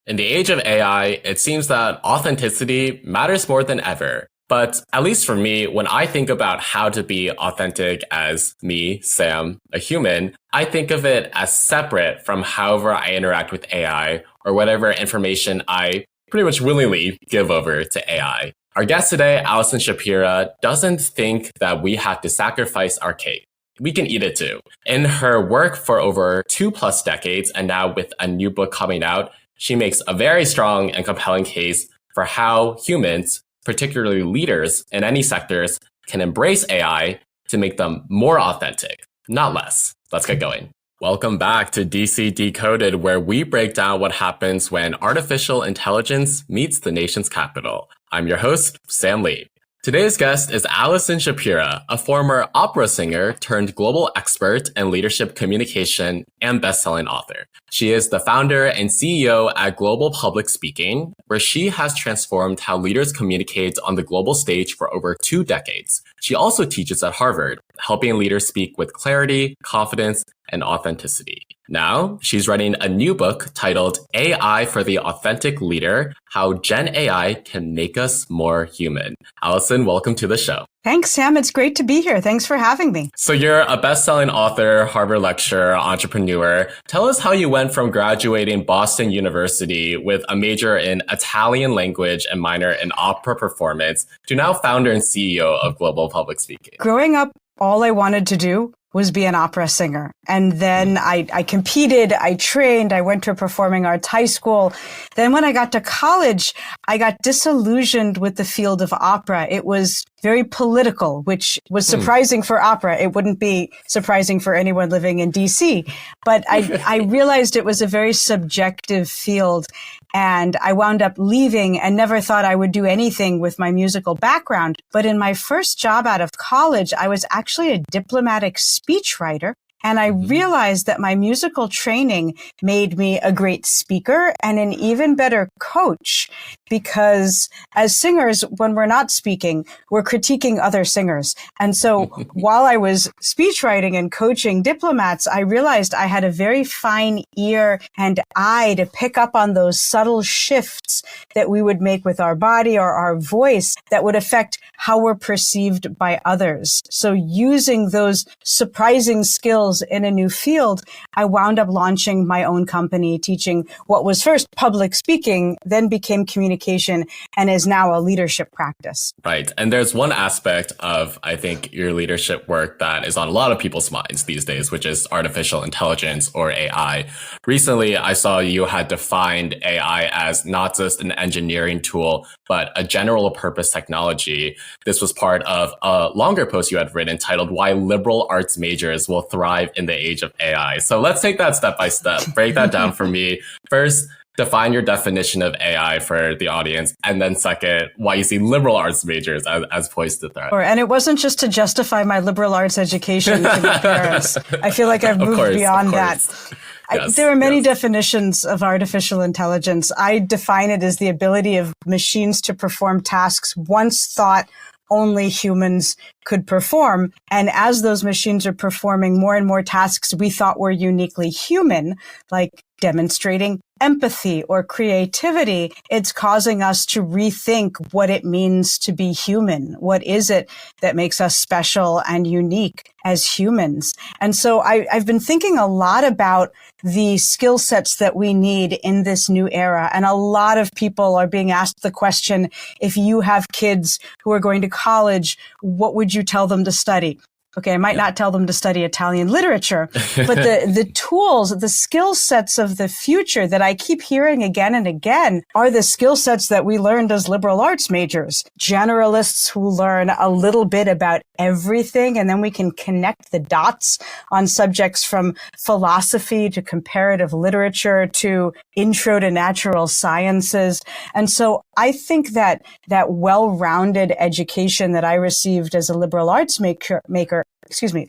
In the age of AI, it seems that authenticity matters more than ever. But at least for me, when I think about how to be authentic as me, Sam, a human, I think of it as separate from however I interact with AI or whatever information I pretty much willingly give over to AI. Our guest today, Allison Shapira, doesn't think that we have to sacrifice our cake. We can eat it too. In her work for over 2+ decades, and now with a new book coming out, she makes a very strong and compelling case for how humans, particularly leaders in any sectors, can embrace AI to make them more authentic, not less. Let's get going. Welcome back to DC Decoded, where we break down what happens when artificial intelligence meets the nation's capital. I'm your host, Sam Lee. Today's guest is Allison Shapira, a former opera singer turned global expert in leadership communication and best-selling author. She is the founder and CEO at Global Public Speaking, where she has transformed how leaders communicate on the global stage for over 2 decades. She also teaches at Harvard, helping leaders speak with clarity, confidence, and authenticity. Now, she's writing a new book titled AI for the Authentic Leader, How Gen AI Can Make Us More Human. Allison, welcome to the show. Thanks, Sam. It's great to be here. Thanks for having me. So you're a best-selling author, Harvard lecturer, entrepreneur. Tell us how you went from graduating Boston University with a major in Italian language and minor in opera performance to now founder and CEO of Global Public Speaking. Growing up, all I wanted to do was be an opera singer. And then I competed, I trained, I went to a performing arts high school. Then when I got to college, I got disillusioned with the field of opera. It was very political, which was surprising for opera. It wouldn't be surprising for anyone living in DC. But I realized it was a very subjective field. And I wound up leaving and never thought I would do anything with my musical background. But in my first job out of college, I was actually a diplomatic speechwriter. And I realized that my musical training made me a great speaker and an even better coach, because as singers, when we're not speaking, we're critiquing other singers. And so while I was speechwriting and coaching diplomats, I realized I had a very fine ear and eye to pick up on those subtle shifts that we would make with our body or our voice that would affect how we're perceived by others. So using those surprising skills in a new field, I wound up launching my own company, teaching what was first public speaking, then became communication, and is now a leadership practice. Right. And there's one aspect of, I think, your leadership work that is on a lot of people's minds these days, which is artificial intelligence or AI. Recently, I saw you had defined AI as not just an engineering tool, but a general purpose technology. This was part of a longer post you had written titled Why Liberal Arts Majors Will Thrive in the Age of AI. So let's take that step by step. Break that down for me. First, define your definition of AI for the audience. And then second, why you see liberal arts majors as poised to thrive. Sure. And it wasn't just to justify my liberal arts education to my parents. I feel like I've moved beyond that. Yes, there are many definitions of artificial intelligence. I define it as the ability of machines to perform tasks once thought only humans could perform. And as those machines are performing more and more tasks we thought were uniquely human, like demonstrating empathy or creativity, it's causing us to rethink what it means to be human. What is it that makes us special and unique as humans? And so I've been thinking a lot about the skill sets that we need in this new era. And a lot of people are being asked the question, if you have kids who are going to college, what would you tell them to study? Okay, I might not tell them to study Italian literature, but the tools, the skill sets of the future that I keep hearing again and again are the skill sets that we learned as liberal arts majors. Generalists who learn a little bit about everything, and then we can connect the dots on subjects from philosophy to comparative literature to intro to natural sciences. And so I think that well-rounded education that I received as a liberal arts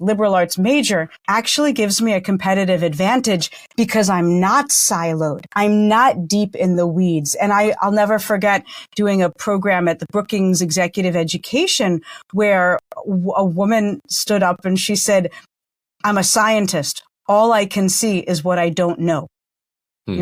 liberal arts major actually gives me a competitive advantage because I'm not siloed. I'm not deep in the weeds. And I'll never forget doing a program at the Brookings Executive Education where a woman stood up and she said, "I'm a scientist. All I can see is what I don't know."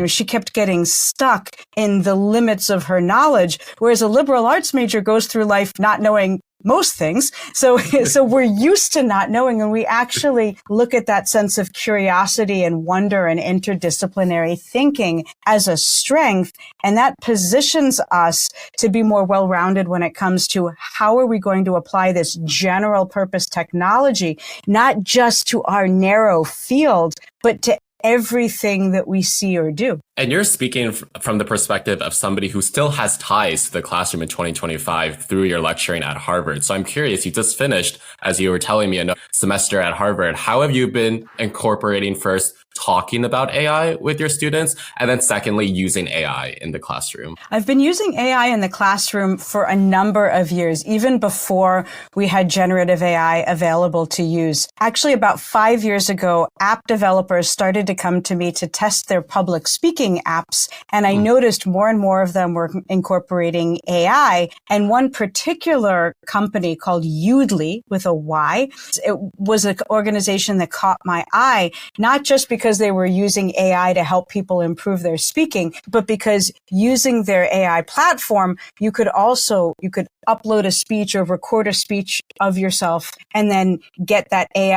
She kept getting stuck in the limits of her knowledge, whereas a liberal arts major goes through life not knowing most things. So we're used to not knowing, and we actually look at that sense of curiosity and wonder and interdisciplinary thinking as a strength. And that positions us to be more well-rounded when it comes to how are we going to apply this general purpose technology, not just to our narrow field, but to everything that we see or do. And you're speaking from the perspective of somebody who still has ties to the classroom in 2025 through your lecturing at Harvard. So I'm curious, you just finished, as you were telling me, a semester at Harvard. How have you been incorporating first talking about AI with your students, and then secondly, using AI in the classroom? I've been using AI in the classroom for a number of years, even before we had generative AI available to use. Actually, about 5 years ago, app developers started to come to me to test their public speaking apps, and I noticed more and more of them were incorporating AI. And one particular company called Udly, with a Y, it was an organization that caught my eye, not just because they were using AI to help people improve their speaking, but because using their AI platform, you could upload a speech or record a speech of yourself and then get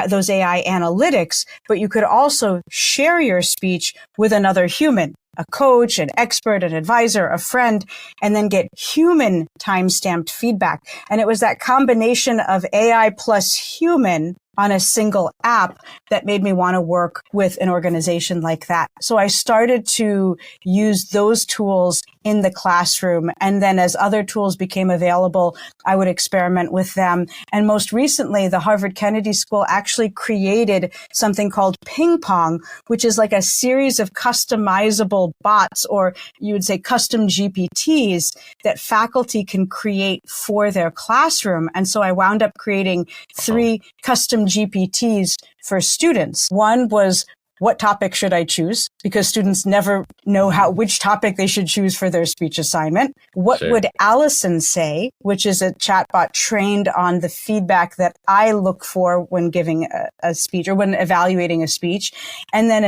those AI analytics, but you could also share your speech with another human, a coach, an expert, an advisor, a friend, and then get human time-stamped feedback. And it was that combination of AI plus human on a single app that made me want to work with an organization like that. So I started to use those tools in the classroom. And then as other tools became available, I would experiment with them. And most recently, the Harvard Kennedy School actually created something called Ping Pong, which is like a series of customizable bots, or you would say custom GPTs, that faculty can create for their classroom. And so I wound up creating 3 custom GPTs for students. One was, what topic should I choose? Because students never know which topic they should choose for their speech assignment. What would Allison say, which is a chatbot trained on the feedback that I look for when giving a speech or when evaluating a speech. And then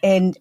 an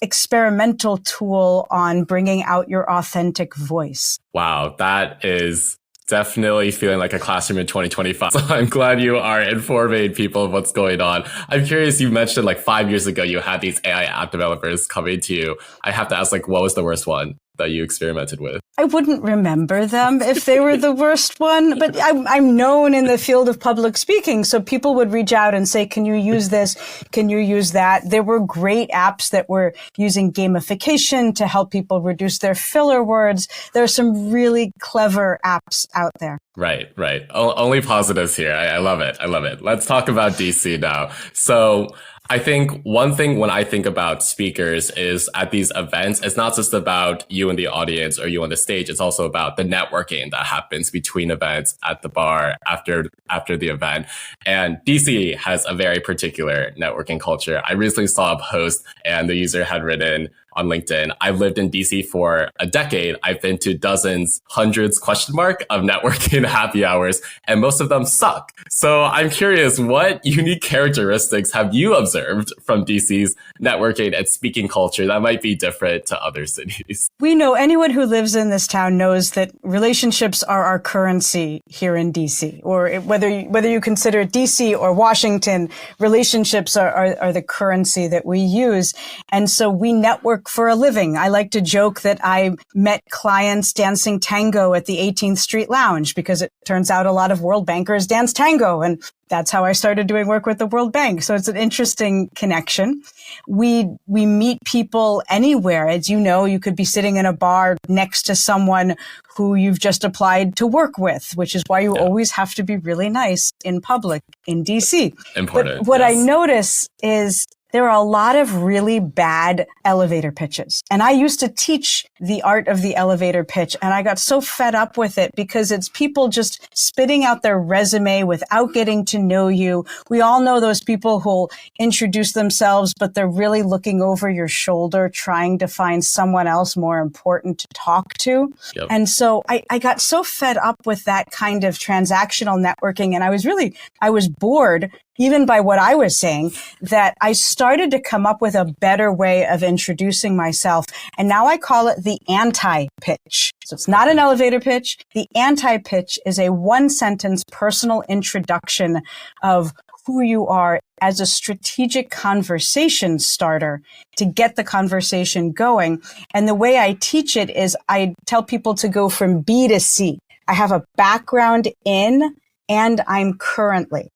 experimental tool on bringing out your authentic voice. Wow, that is definitely feeling like a classroom in 2025. So I'm glad you are informing people of what's going on. I'm curious, you mentioned like 5 years ago, you had these AI app developers coming to you. I have to ask, like, what was the worst one that you experimented with? I wouldn't remember them if they were the worst one, but I'm known in the field of public speaking. So people would reach out and say, can you use this? Can you use that? There were great apps that were using gamification to help people reduce their filler words. There are some really clever apps out there. Right. Only positives here. I love it. Let's talk about DC now. So I think one thing when I think about speakers is at these events, it's not just about you in the audience or you on the stage. It's also about the networking that happens between events, at the bar, after the event. And DC has a very particular networking culture. I recently saw a post and the user had written on LinkedIn, I've lived in DC for a decade. I've been to dozens, hundreds, of networking happy hours, and most of them suck. So I'm curious, what unique characteristics have you observed from DC's networking and speaking culture that might be different to other cities? We know anyone who lives in this town knows that relationships are our currency here in DC, or whether you consider it DC or Washington, relationships are the currency that we use. And so we network for a living. I like to joke that I met clients dancing tango at the 18th Street Lounge because it turns out a lot of World Bankers dance tango. And that's how I started doing work with the World Bank. So it's an interesting connection. We meet people anywhere. As you know, you could be sitting in a bar next to someone who you've just applied to work with, which is why you always have to be really nice in public in DC. Important. But what I notice is there are a lot of really bad elevator pitches. And I used to teach the art of the elevator pitch, and I got so fed up with it because it's people just spitting out their resume without getting to know you. We all know those people who'll introduce themselves, but they're really looking over your shoulder, trying to find someone else more important to talk to. Yep. And so I got so fed up with that kind of transactional networking, and I was bored even by what I was saying, that I started to come up with a better way of introducing myself. And now I call it the anti-pitch. So it's not an elevator pitch. The anti-pitch is a one-sentence personal introduction of who you are as a strategic conversation starter to get the conversation going. And the way I teach it is I tell people to go from B to C. I have a background in and I'm currently.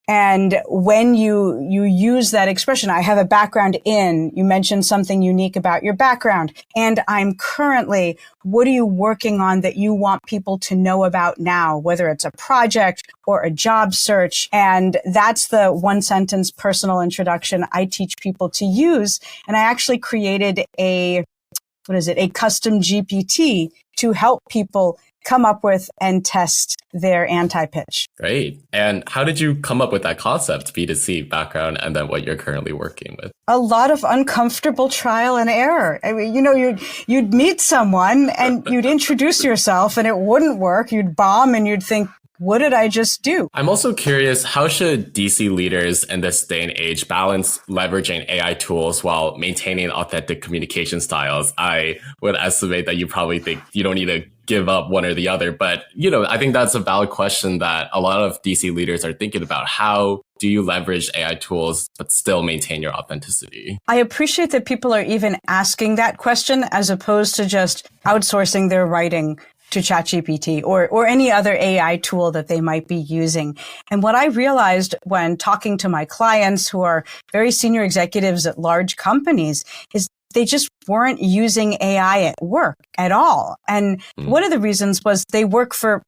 And when you use that expression, I have a background in, you mentioned something unique about your background, and I'm currently, what are you working on that you want people to know about now, whether it's a project or a job search? And that's the one sentence personal introduction I teach people to use. And I actually created a custom GPT to help people come up with and test their anti-pitch. Great. And how did you come up with that concept, B2C background, and then what you're currently working with? A lot of uncomfortable trial and error. I mean, you'd meet someone and you'd introduce yourself and it wouldn't work. You'd bomb and you'd think, what did I just do? I'm also curious, how should DC leaders in this day and age balance leveraging AI tools while maintaining authentic communication styles? I would estimate that you probably think you don't need to give up one or the other. But, I think that's a valid question that a lot of DC leaders are thinking about. How do you leverage AI tools but still maintain your authenticity? I appreciate that people are even asking that question as opposed to just outsourcing their writing to ChatGPT or any other AI tool that they might be using. And what I realized when talking to my clients who are very senior executives at large companies is they just weren't using AI at work at all. And one of the reasons was they work for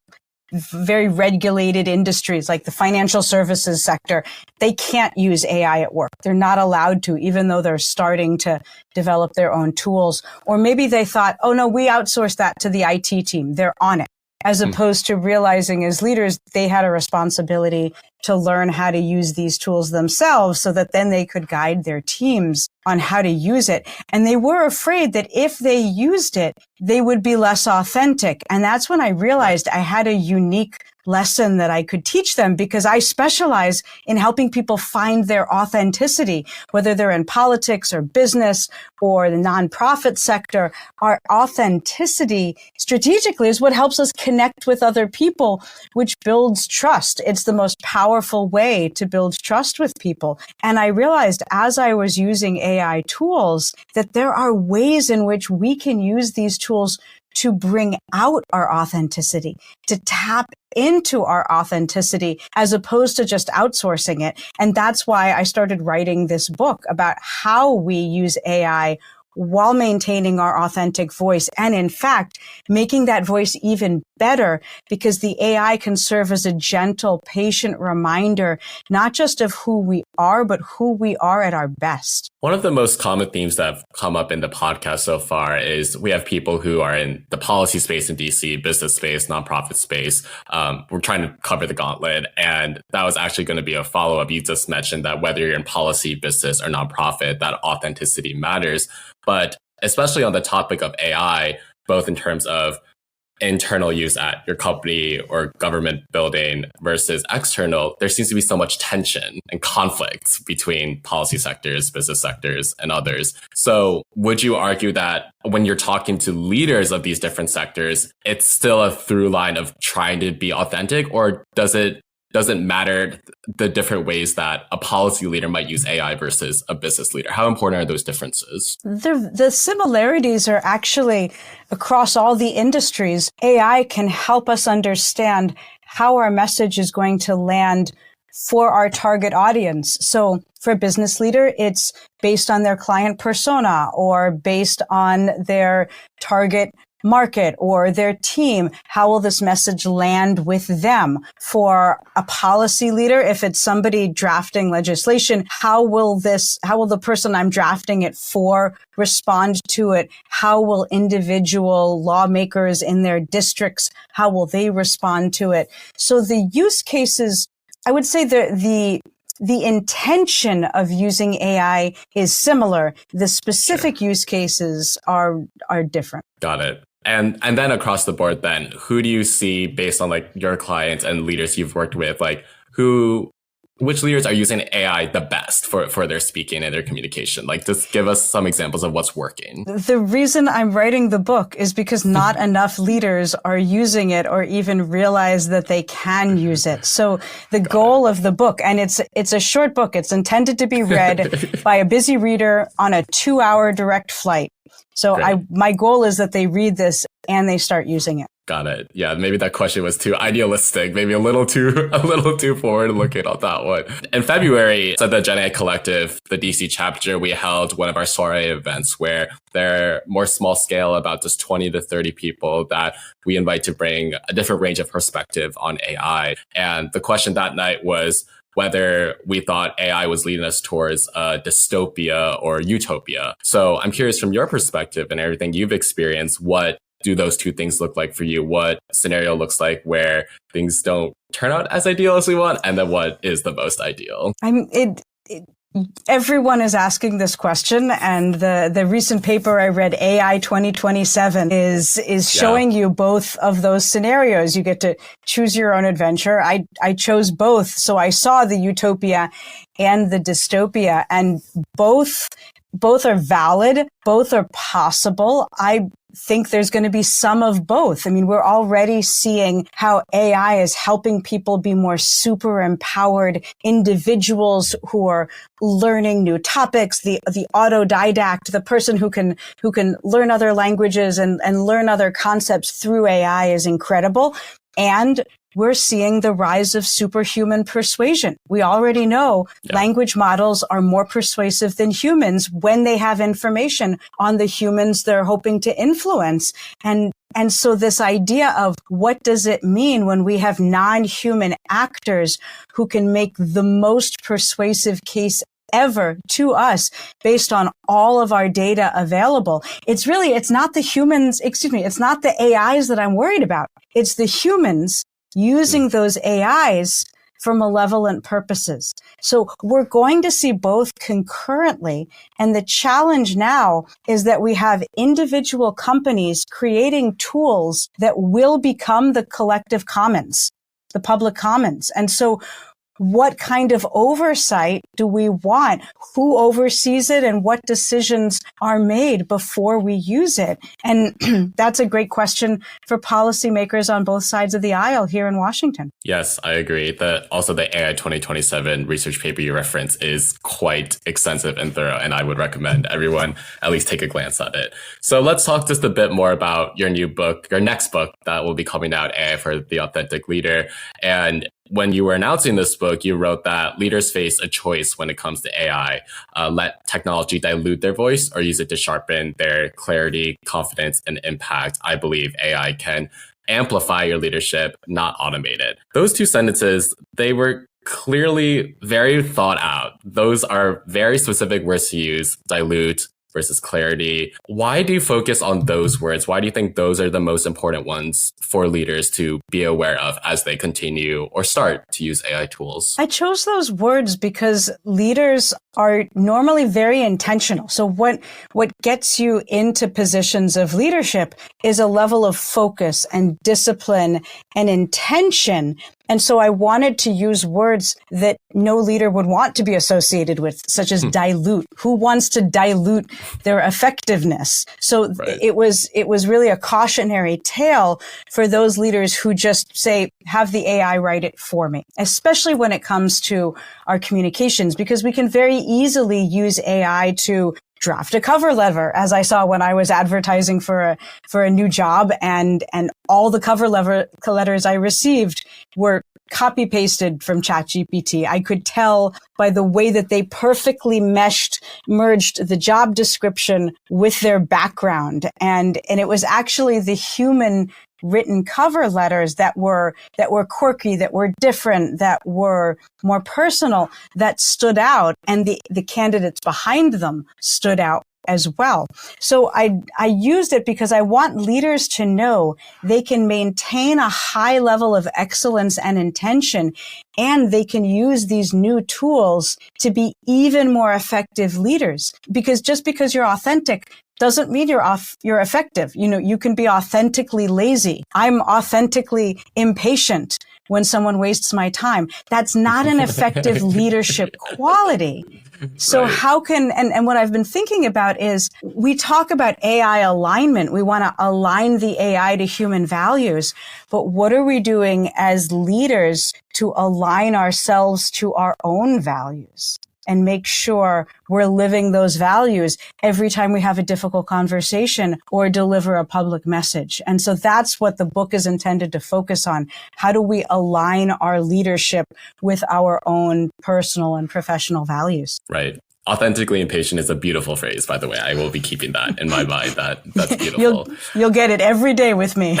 very regulated industries like the financial services sector. They can't use AI at work. They're not allowed to, even though they're starting to develop their own tools. Or maybe they thought, oh no, we outsourced that to the IT team. They're on it. As opposed to realizing as leaders, they had a responsibility to learn how to use these tools themselves so that then they could guide their teams on how to use it. And they were afraid that if they used it, they would be less authentic. And that's when I realized I had a unique lesson that I could teach them because I specialize in helping people find their authenticity, whether they're in politics or business or the nonprofit sector. Our authenticity strategically is what helps us connect with other people, which builds trust. It's the most powerful way to build trust with people. And I realized as I was using AI tools that there are ways in which we can use these tools to bring out our authenticity, to tap into our authenticity as opposed to just outsourcing it. And that's why I started writing this book about how we use AI while maintaining our authentic voice. And in fact, making that voice even better because the AI can serve as a gentle, patient reminder, not just of who we are, but who we are at our best. One of the most common themes that have come up in the podcast so far is we have people who are in the policy space in DC, business space, nonprofit space. We're trying to cover the gauntlet. And that was actually going to be a follow-up. You just mentioned that whether you're in policy, business, or nonprofit, that authenticity matters. But especially on the topic of AI, both in terms of internal use at your company or government building versus external, there seems to be so much tension and conflict between policy sectors, business sectors, and others. So would you argue that when you're talking to leaders of these different sectors, it's still a through line of trying to be authentic, or doesn't matter the different ways that a policy leader might use AI versus a business leader? How important are those differences? The similarities are actually across all the industries. AI can help us understand how our message is going to land for our target audience. So for a business leader, it's based on their client persona or based on their target market or their team. How will this message land with them? For a policy leader, if it's somebody drafting legislation, how will the person I'm drafting it for respond to it? How will individual lawmakers in their districts, how will they respond to it? So the use cases, I would say the intention of using AI is similar. The specific use cases are different. Got it. And then across the board, then who do you see based on like your clients and leaders you've worked with, like who which leaders are using AI the best for their speaking and their communication? Like, just give us some examples of what's working. The reason I'm writing the book is because not enough leaders are using it or even realize that they can use it. So the goal of the book, and it's a short book, it's intended to be read by a busy reader on a 2-hour direct flight. So my goal is that they read this and they start using it. Got it. Yeah, maybe that question was too idealistic, maybe a little too forward looking on that one. In February, at the Gen AI Collective, the DC chapter, we held one of our soiree events where they're more small scale, about just 20 to 30 people that we invite to bring a different range of perspective on AI. And the question that night was whether we thought AI was leading us towards a dystopia or utopia. So I'm curious, from your perspective and everything you've experienced, what do those two things look like for you? What scenario looks like where things don't turn out as ideal as we want? And then what is the most ideal? Everyone is asking this question, and the recent paper I read, AI 2027, is showing you both of those scenarios. You get to choose your own adventure. I chose both, so I saw the utopia and the dystopia, and both are valid, both are possible. I think there's going to be some of both. I mean, we're already seeing how AI is helping people be more super empowered individuals who are learning new topics, the autodidact, the person who can learn other languages and learn other concepts through AI is incredible. And we're seeing the rise of superhuman persuasion. We already know language models are more persuasive than humans when they have information on the humans they're hoping to influence. And so this idea of what does it mean when we have non-human actors who can make the most persuasive case ever to us based on all of our data available. It's not the AIs that I'm worried about. It's the humans using those AIs for malevolent purposes. So we're going to see both concurrently. And the challenge now is that we have individual companies creating tools that will become the collective commons, the public commons. And so what kind of oversight do we want? Who oversees it and what decisions are made before we use it? And that's a great question for policymakers on both sides of the aisle here in Washington. Yes, I agree. Also the AI 2027 research paper you reference is quite extensive and thorough, and I would recommend everyone at least take a glance at it. So let's talk just a bit more about your next book that will be coming out, AI for the Authentic Leader. And when you were announcing this book, you wrote that leaders face a choice when it comes to AI. Let technology dilute their voice or use it to sharpen their clarity, confidence, and impact. I believe AI can amplify your leadership, not automate it. Those two sentences, they were clearly very thought out. Those are very specific words to use: dilute versus clarity. Why do you focus on those words? Why do you think those are the most important ones for leaders to be aware of as they continue or start to use AI tools? I chose those words because leaders are normally very intentional. So what gets you into positions of leadership is a level of focus and discipline and intention. And so I wanted to use words that no leader would want to be associated with, such as dilute. Who wants to dilute their effectiveness? So it was really a cautionary tale for those leaders who just say, have the AI write it for me, especially when it comes to our communications, because we can very easily use AI to draft a cover letter, as I saw when I was advertising for a new job, and all the cover letters I received were copy pasted from ChatGPT. I could tell by the way that they perfectly merged the job description with their background, and it was actually the human written cover letters that were quirky, that were different, that were more personal, that stood out, and the candidates behind them stood out as well. So I used it because I want leaders to know they can maintain a high level of excellence and intention, and they can use these new tools to be even more effective leaders. Because just because you're authentic doesn't mean you're effective. You can be authentically lazy. I'm authentically impatient. when someone wastes my time. That's not an effective leadership quality. So Right. how can, and what I've been thinking about is we talk about AI alignment. We want to align the AI to human values, but what are we doing as leaders to align ourselves to our own values and make sure we're living those values every time we have a difficult conversation or deliver a public message? And so that's what the book is intended to focus on. How do we align our leadership with our own personal and professional values? Right. Authentically impatient is a beautiful phrase, by the way. I will be keeping that in my mind. That's beautiful. You'll get it every day with me.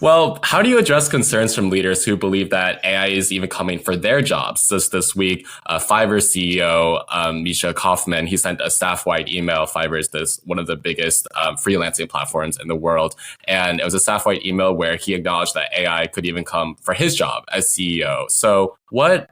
Well, how do you address concerns from leaders who believe that AI is even coming for their jobs? Just this week, Fiverr CEO Misha Kaufman, he sent a staff-wide email. Fiverr is one of the biggest freelancing platforms in the world, and it was a staff-wide email where he acknowledged that AI could even come for his job as CEO. So what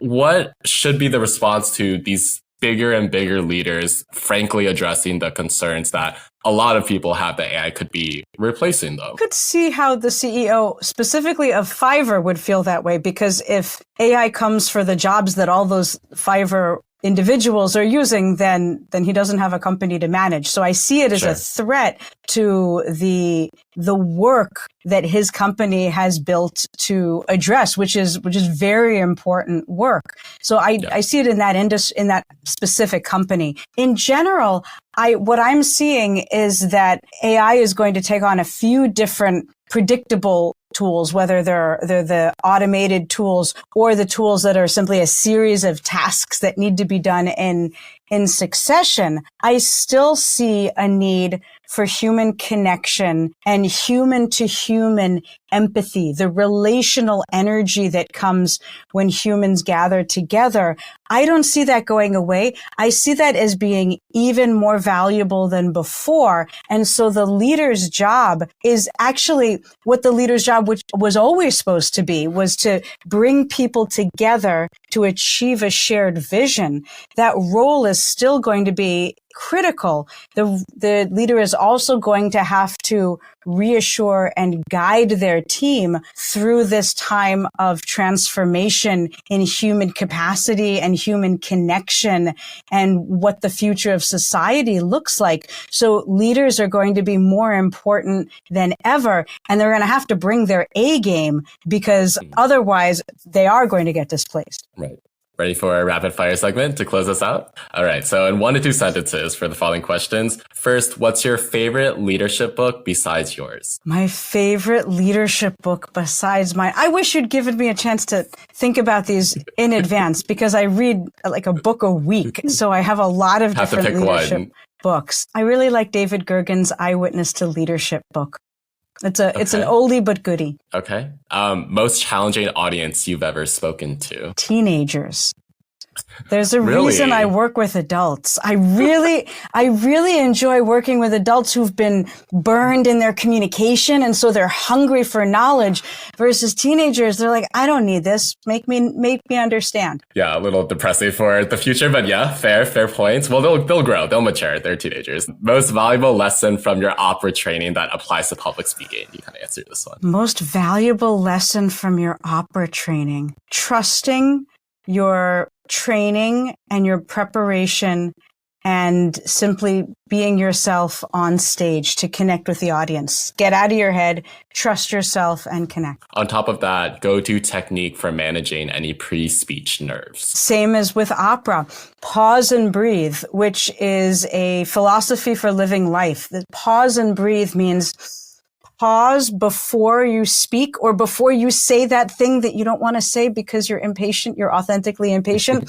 should be the response to these bigger and bigger leaders frankly addressing the concerns that a lot of people have that AI could be replacing them? I could see how the CEO specifically of Fiverr would feel that way, because if AI comes for the jobs that all those Fiverr individuals are using, then he doesn't have a company to manage. So I see it as Sure. a threat to the work that his company has built to address, which is very important work. So I see it in that specific company. In general, what I'm seeing is that AI is going to take on a few different predictable tools, whether they're the automated tools or the tools that are simply a series of tasks that need to be done in succession. I still see a need for human connection and human to human empathy, the relational energy that comes when humans gather together. I don't see that going away. I see that as being even more valuable than before. And so the leader's job is actually what the leader's job, which was always supposed to be, was to bring people together to achieve a shared vision. That role is still going to be critical. The leader is also going to have to reassure and guide their team through this time of transformation in human capacity and human connection and what the future of society looks like. So leaders are going to be more important than ever, and they're going to have to bring their A game, because otherwise they are going to get displaced. Right. Ready for a rapid fire segment to close us out? All right. So in 1 to 2 sentences for the following questions. First, what's your favorite leadership book besides yours? My favorite leadership book besides mine. I wish you'd given me a chance to think about these in advance, because I read like a book a week. So I have a lot of different leadership books. I really like David Gergen's Eyewitness to Leadership book. It's an oldie but goodie. Okay. Most challenging audience you've ever spoken to? Teenagers. There's a reason I work with adults. I really enjoy working with adults who've been burned in their communication, and so they're hungry for knowledge, versus teenagers. They're like, I don't need this. Make me understand. Yeah, a little depressing for the future, but yeah, fair points. Well, they'll grow, they'll mature. They're teenagers. Most valuable lesson from your opera training that applies to public speaking. You kind of answered this one. Most valuable lesson from your opera training: trusting your training and your preparation, and simply being yourself on stage to connect with the audience. Get out of your head, trust yourself, and connect. On top of that, go-to technique for managing any pre-speech nerves. Same as with opera. Pause and breathe, which is a philosophy for living life. The pause and breathe means pause before you speak, or before you say that thing that you don't want to say because you're impatient, you're authentically impatient.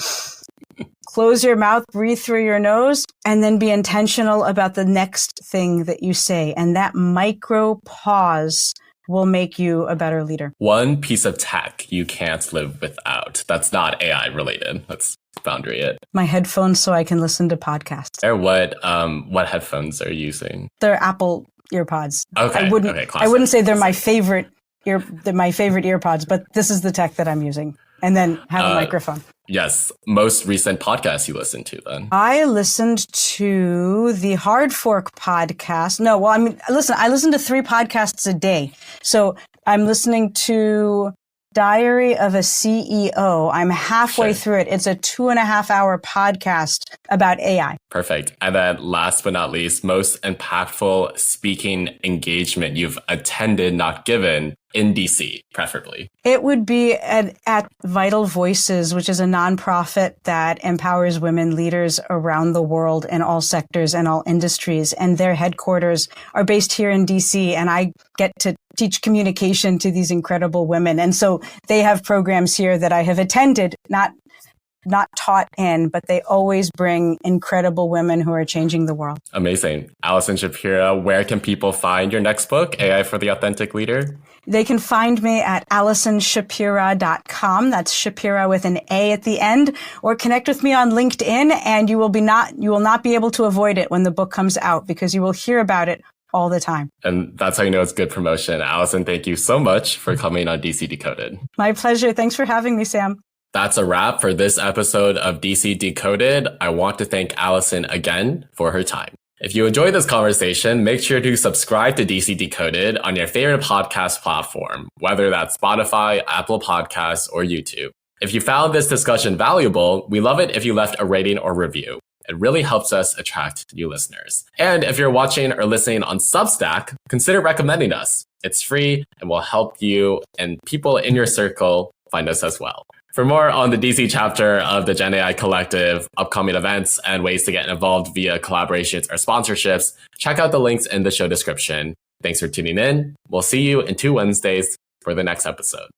Close your mouth, breathe through your nose, and then be intentional about the next thing that you say. And that micro pause will make you a better leader. One piece of tech you can't live without. That's not AI related. Let's boundary it. My headphones, so I can listen to podcasts. Or what headphones are you using? They're Apple earpods. Okay. I wouldn't say they're my favorite earpods, but this is the tech that I'm using. And then have a microphone. Yes. Most recent podcast you listened to then? I listened to the Hard Fork podcast. No, well, I mean, listen, I listen to 3 podcasts a day. So I'm listening to Diary of a CEO. I'm halfway through it. It's a 2.5-hour podcast about AI. Perfect. And then last but not least, most impactful speaking engagement you've attended, not given, in DC, preferably. It would be at Vital Voices, which is a nonprofit that empowers women leaders around the world in all sectors and all industries. And their headquarters are based here in DC. And I get to teach communication to these incredible women. And so they have programs here that I have attended, not taught in, but they always bring incredible women who are changing the world. Amazing. Allison Shapira, where can people find your next book, AI for the Authentic Leader? They can find me at AllisonShapira.com. That's Shapira with an A at the end, or connect with me on LinkedIn, and you will not be able to avoid it when the book comes out, because you will hear about it all the time. And that's how you know it's good promotion. Allison, thank you so much for coming on DC Decoded. My pleasure. Thanks for having me, Sam. That's a wrap for this episode of DC Decoded. I want to thank Allison again for her time. If you enjoyed this conversation, make sure to subscribe to DC Decoded on your favorite podcast platform, whether that's Spotify, Apple Podcasts, or YouTube. If you found this discussion valuable, we love it if you left a rating or review. It really helps us attract new listeners. And if you're watching or listening on Substack, consider recommending us. It's free and will help you and people in your circle find us as well. For more on the DC chapter of the Gen AI Collective, upcoming events, and ways to get involved via collaborations or sponsorships, check out the links in the show description. Thanks for tuning in. We'll see you in 2 Wednesdays for the next episode.